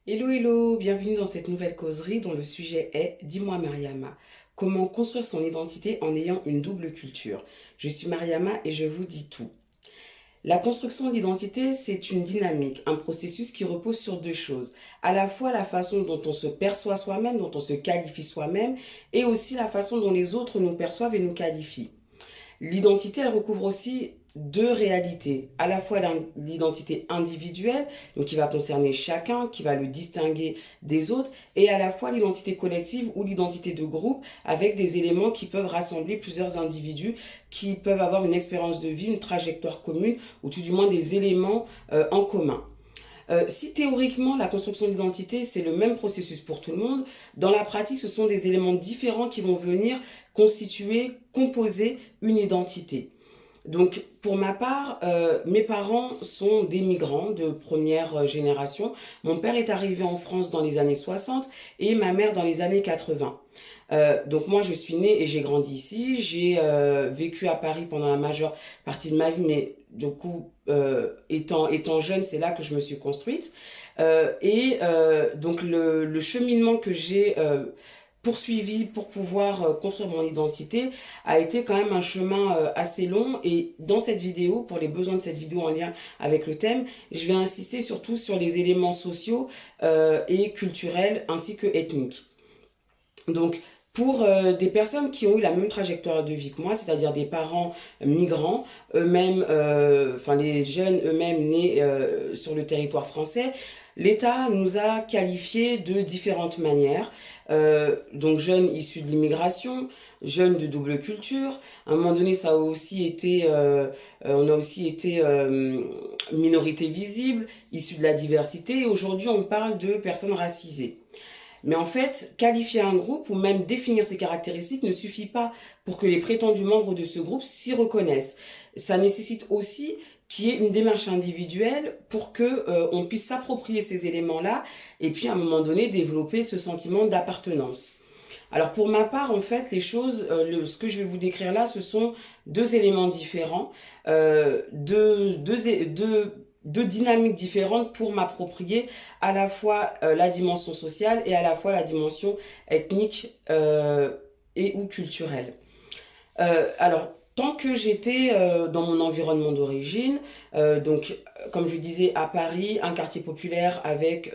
Hello, hello, bienvenue dans cette nouvelle causerie dont le sujet est Dis-moi Mariama, comment construire son identité en ayant une double culture. Je suis Mariama et je vous dis tout. La construction de l'identité, c'est une dynamique, un processus qui repose sur deux choses. À la fois la façon dont on se perçoit soi-même, dont on se qualifie soi-même, et aussi la façon dont les autres nous perçoivent et nous qualifient. L'identité, elle recouvre aussi deux réalités, à la fois l'identité individuelle, donc qui va concerner chacun, qui va le distinguer des autres, et à la fois l'identité collective ou l'identité de groupe, avec des éléments qui peuvent rassembler plusieurs individus, qui peuvent avoir une expérience de vie, une trajectoire commune, ou tout du moins des éléments en commun. Si théoriquement la construction de l'identité c'est le même processus pour tout le monde, dans la pratique ce sont des éléments différents qui vont venir constituer, composer une identité. Donc, pour ma part, mes parents sont des migrants de première génération. Mon père est arrivé en France dans les années 60 et ma mère dans les années 80. Donc moi, je suis née et j'ai grandi ici. J'ai vécu à Paris pendant la majeure partie de ma vie, mais du coup, étant jeune, c'est là que je me suis construite. Donc le cheminement que j'ai poursuivi pour pouvoir construire mon identité a été quand même un chemin assez long et dans cette vidéo, pour les besoins de cette vidéo en lien avec le thème, je vais insister surtout sur les éléments sociaux et culturels ainsi que ethniques. Donc, pour des personnes qui ont eu la même trajectoire de vie que moi, c'est-à-dire des parents migrants, eux-mêmes, enfin les jeunes eux-mêmes nés sur le territoire français, l'État nous a qualifiés de différentes manières. Donc jeunes issus de l'immigration, jeunes de double culture. À un moment donné, ça a aussi été, on a aussi été minorité visible, issus de la diversité. Et aujourd'hui, on parle de personnes racisées. Mais en fait, qualifier un groupe ou même définir ses caractéristiques ne suffit pas pour que les prétendus membres de ce groupe s'y reconnaissent. Ça nécessite aussi qu'il y ait une démarche individuelle pour que on puisse s'approprier ces éléments-là et puis à un moment donné développer ce sentiment d'appartenance. Alors pour ma part, en fait, les choses, ce que je vais vous décrire là, ce sont deux éléments différents, deux dynamiques différentes pour m'approprier à la fois la dimension sociale et à la fois la dimension ethnique et ou culturelle. Alors, tant que j'étais dans mon environnement d'origine, donc comme je disais à Paris, un quartier populaire avec,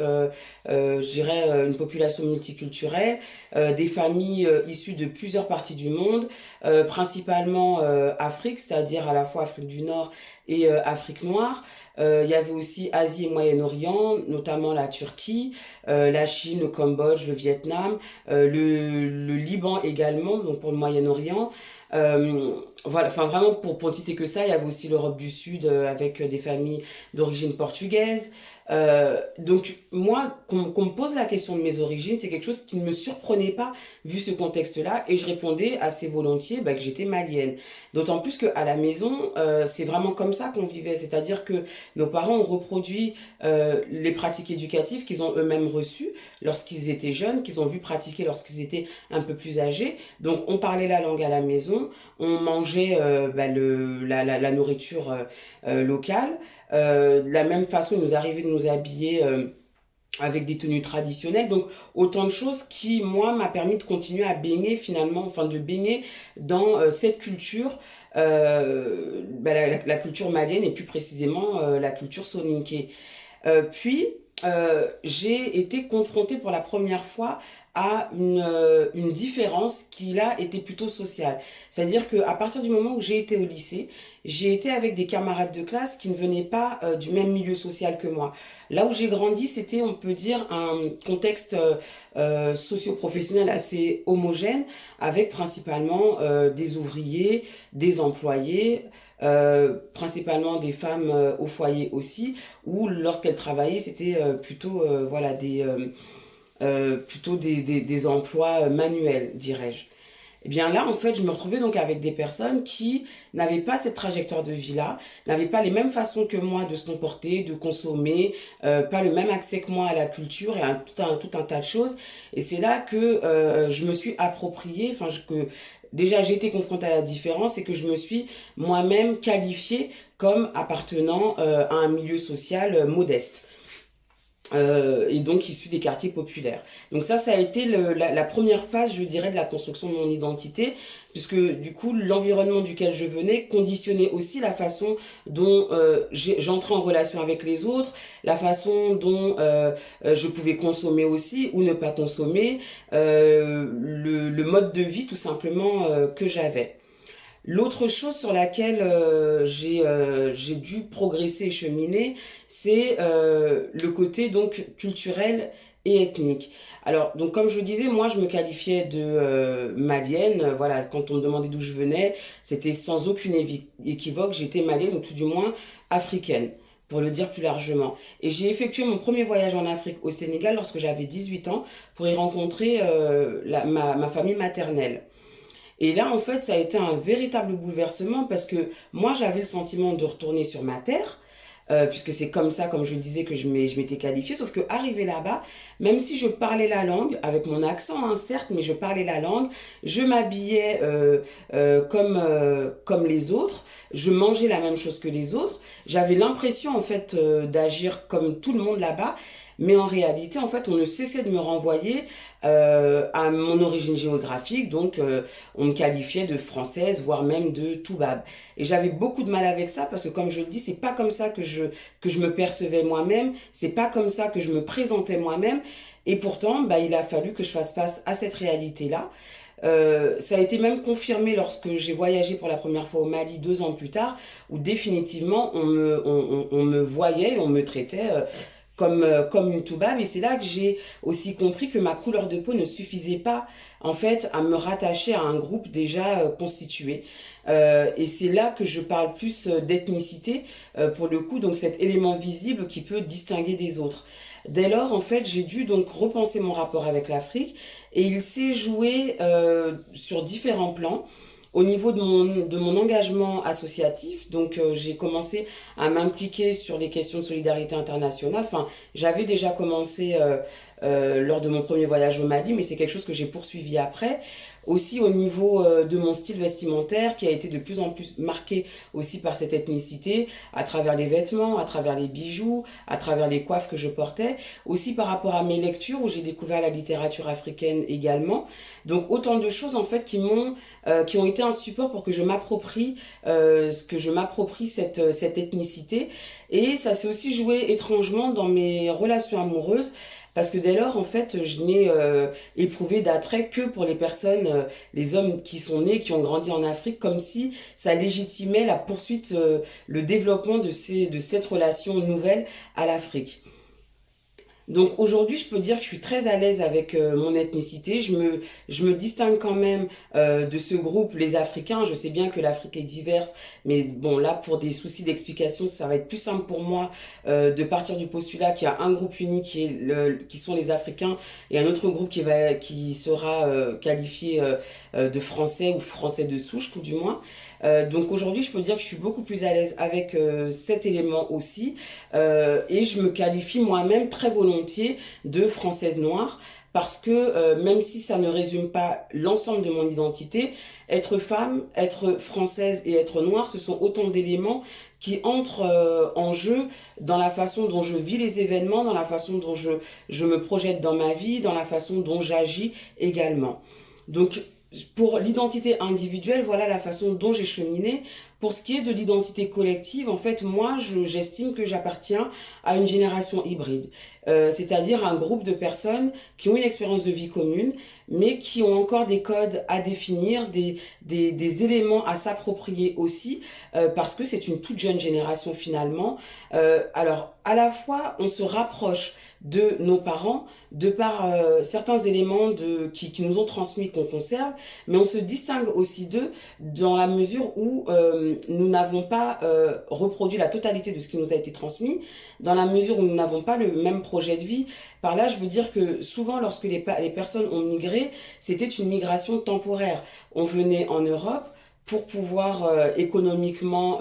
je dirais, une population multiculturelle, des familles issues de plusieurs parties du monde, principalement Afrique, c'est-à-dire à la fois Afrique du Nord et Afrique noire. Il y avait aussi Asie et Moyen-Orient, notamment la Turquie, la Chine, le Cambodge, le Vietnam, le Liban également, donc pour le Moyen-Orient. Voilà, enfin vraiment pour ne citer que ça, il y avait aussi l'Europe du Sud avec des familles d'origine portugaise. Donc moi, qu'on me pose la question de mes origines, c'est quelque chose qui ne me surprenait pas vu ce contexte-là, et je répondais assez volontiers bah, que j'étais malienne. D'autant plus qu'à la maison, c'est vraiment comme ça qu'on vivait, c'est-à-dire que nos parents ont reproduit les pratiques éducatives qu'ils ont eux-mêmes reçues lorsqu'ils étaient jeunes, qu'ils ont vu pratiquer lorsqu'ils étaient un peu plus âgés. Donc on parlait la langue à la maison, on mangeait bah, la nourriture locale. De la même façon, il nous arrivait de nous habiller avec des tenues traditionnelles. Donc, autant de choses qui, moi, m'a permis de continuer à baigner finalement, enfin de baigner dans cette culture, bah, la culture malienne et plus précisément la culture soninké. Puis, j'ai été confrontée pour la première fois à une différence qui là était plutôt sociale. C'est-à-dire qu'à partir du moment où j'ai été au lycée, j'ai été avec des camarades de classe qui ne venaient pas du même milieu social que moi. Là où j'ai grandi, c'était, on peut dire, un contexte socio-professionnel assez homogène, avec principalement des ouvriers, des employés, principalement des femmes au foyer aussi, où lorsqu'elles travaillaient, c'était plutôt voilà, plutôt des emplois manuels, dirais-je. Et bien là, en fait, je me retrouvais donc avec des personnes qui n'avaient pas cette trajectoire de vie-là, n'avaient pas les mêmes façons que moi de se comporter, de consommer, pas le même accès que moi à la culture et à tout un tas de choses. Et c'est là que je me suis appropriée, que déjà j'ai été confrontée à la différence et que je me suis moi-même qualifiée comme appartenant à un milieu social modeste. et donc issus des quartiers populaires. Donc ça a été la première phase, je dirais, de la construction de mon identité, puisque du coup, l'environnement duquel je venais conditionnait aussi la façon dont j'entrais en relation avec les autres, la façon dont je pouvais consommer aussi ou ne pas consommer, le mode de vie tout simplement que j'avais. L'autre chose sur laquelle j'ai dû progresser et cheminer, c'est le côté donc culturel et ethnique. Alors, donc comme je le disais, moi je me qualifiais de malienne. Voilà, quand on me demandait d'où je venais, c'était sans aucune équivoque, j'étais malienne ou tout du moins africaine, pour le dire plus largement. Et j'ai effectué mon premier voyage en Afrique au Sénégal lorsque j'avais 18 ans pour y rencontrer ma famille maternelle. Et là, en fait, ça a été un véritable bouleversement parce que moi, j'avais le sentiment de retourner sur ma terre, puisque c'est comme ça, comme je le disais, que je m'étais qualifiée. Sauf que arrivé là-bas, même si je parlais la langue, avec mon accent, hein, certes, mais je parlais la langue, je m'habillais comme les autres, je mangeais la même chose que les autres. J'avais l'impression, en fait, d'agir comme tout le monde là-bas. Mais en réalité, en fait, on ne cessait de me renvoyer à mon origine géographique, donc on me qualifiait de française, voire même de toubab. Et j'avais beaucoup de mal avec ça parce que, comme je le dis, c'est pas comme ça que je me percevais moi-même, c'est pas comme ça que je me présentais moi-même. Et pourtant, bah, il a fallu que je fasse face à cette réalité-là. Ça a été même confirmé lorsque j'ai voyagé pour la première fois au Mali 2 ans plus tard, où définitivement on me voyait, on me traitait comme une toubab. Et c'est là que j'ai aussi compris que ma couleur de peau ne suffisait pas en fait à me rattacher à un groupe déjà constitué. Et c'est là que je parle plus d'ethnicité pour le coup, donc cet élément visible qui peut distinguer des autres. Dès lors, en fait, j'ai dû donc repenser mon rapport avec l'Afrique et il s'est joué sur différents plans. Au niveau de mon engagement associatif, donc j'ai commencé à m'impliquer sur les questions de solidarité internationale. Enfin, j'avais déjà commencé lors de mon premier voyage au Mali, mais c'est quelque chose que j'ai poursuivi après. Aussi au niveau de mon style vestimentaire qui a été de plus en plus marqué aussi par cette ethnicité, à travers les vêtements, à travers les bijoux, à travers les coiffes que je portais, aussi par rapport à mes lectures où j'ai découvert la littérature africaine également. Donc autant de choses en fait qui ont été un support pour que je m'approprie cette ethnicité. Et ça s'est aussi joué étrangement dans mes relations amoureuses parce que dès lors, en fait, je n'ai éprouvé d'attrait que pour les personnes, les hommes qui sont nés, qui ont grandi en Afrique, comme si ça légitimait la poursuite, le développement de cette relation nouvelle à l'Afrique. Donc aujourd'hui, je peux dire que je suis très à l'aise avec mon ethnicité. Je me distingue quand même de ce groupe, les Africains. Je sais bien que l'Afrique est diverse, mais bon, là, pour des soucis d'explication, ça va être plus simple pour moi de partir du postulat qu'il y a un groupe unique qui sont les Africains et un autre groupe qui sera qualifié de français ou français de souche, tout du moins. Donc aujourd'hui, je peux dire que je suis beaucoup plus à l'aise avec cet élément aussi et je me qualifie moi-même très volontiers de française noire parce que même si ça ne résume pas l'ensemble de mon identité, être femme, être française et être noire, ce sont autant d'éléments qui entrent en jeu dans la façon dont je vis les événements, dans la façon dont je me projette dans ma vie, dans la façon dont j'agis également. Donc pour l'identité individuelle, voilà la façon dont j'ai cheminé. Pour ce qui est de l'identité collective, en fait, moi, j'estime que j'appartiens à une génération hybride, c'est-à-dire un groupe de personnes qui ont une expérience de vie commune, mais qui ont encore des codes à définir, des éléments à s'approprier aussi, parce que c'est une toute jeune génération finalement. Alors, à la fois, on se rapproche de nos parents, de par certains éléments qui nous ont transmis, qu'on conserve, mais on se distingue aussi d'eux dans la mesure où nous n'avons pas reproduit la totalité de ce qui nous a été transmis, dans la mesure où nous n'avons pas le même projet de vie. Par là, je veux dire que souvent, lorsque les personnes ont migré, c'était une migration temporaire. On venait en Europe pour pouvoir économiquement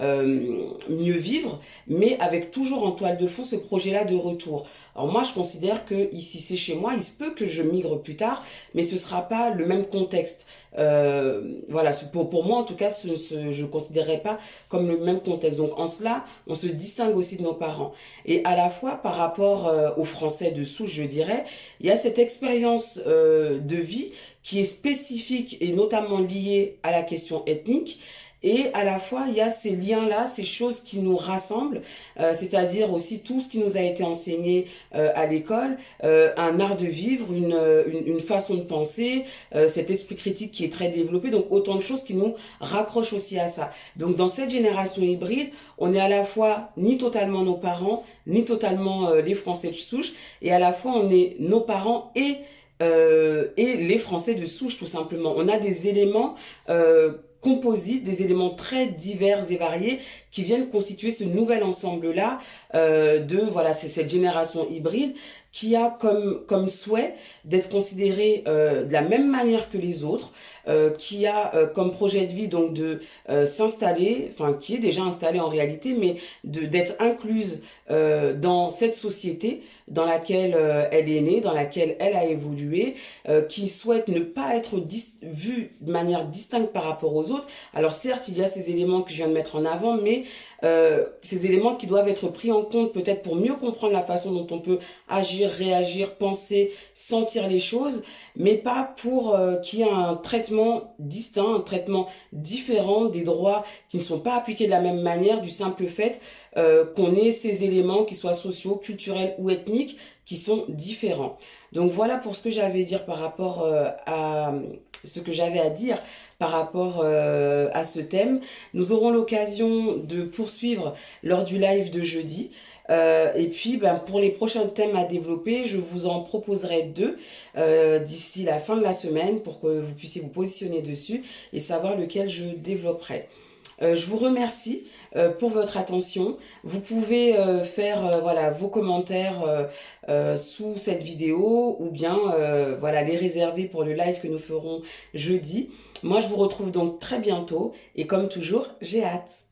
mieux vivre, mais avec toujours en toile de fond ce projet-là de retour. Alors moi, je considère que ici, c'est chez moi, il se peut que je migre plus tard, mais ce sera pas le même contexte. Voilà, pour moi en tout cas, je ne considérerais pas comme le même contexte. Donc en cela, on se distingue aussi de nos parents. Et à la fois par rapport aux Français de souche, je dirais, il y a cette expérience de vie qui est spécifique et notamment liée à la question ethnique. Et à la fois, il y a ces liens-là, ces choses qui nous rassemblent, c'est-à-dire aussi tout ce qui nous a été enseigné à l'école, un art de vivre, une façon de penser, cet esprit critique qui est très développé, donc autant de choses qui nous raccrochent aussi à ça. Donc dans cette génération hybride, on est à la fois ni totalement nos parents, ni totalement les Français de souche, et à la fois on est nos parents et les Français de souche tout simplement. On a des éléments composites, des éléments très divers et variés qui viennent constituer ce nouvel ensemble-là voilà, c'est cette génération hybride qui a comme souhait d'être considérée de la même manière que les autres, qui a comme projet de vie donc de s'installer, enfin qui est déjà installée en réalité, mais d'être incluse dans cette société dans laquelle elle est née, dans laquelle elle a évolué, qui souhaite ne pas être vue de manière distincte par rapport aux autres. Alors certes, il y a ces éléments que je viens de mettre en avant, mais ces éléments qui doivent être pris en compte peut-être pour mieux comprendre la façon dont on peut agir, réagir, penser, sentir les choses, mais pas pour qu'il y ait un traitement distinct, un traitement différent des droits qui ne sont pas appliqués de la même manière du simple fait qu'on ait ces éléments qui soient sociaux, culturels ou ethniques qui sont différents. Donc voilà pour ce que j'avais à dire par rapport à ce que j'avais à dire par rapport à ce thème. Nous aurons l'occasion de poursuivre lors du live de jeudi. Et puis, ben, pour les prochains thèmes à développer, je vous en proposerai deux d'ici la fin de la semaine pour que vous puissiez vous positionner dessus et savoir lequel je développerai. Je vous remercie pour votre attention. Vous pouvez faire voilà, vos commentaires sous cette vidéo ou bien voilà, les réserver pour le live que nous ferons jeudi. Moi, je vous retrouve donc très bientôt et comme toujours, j'ai hâte.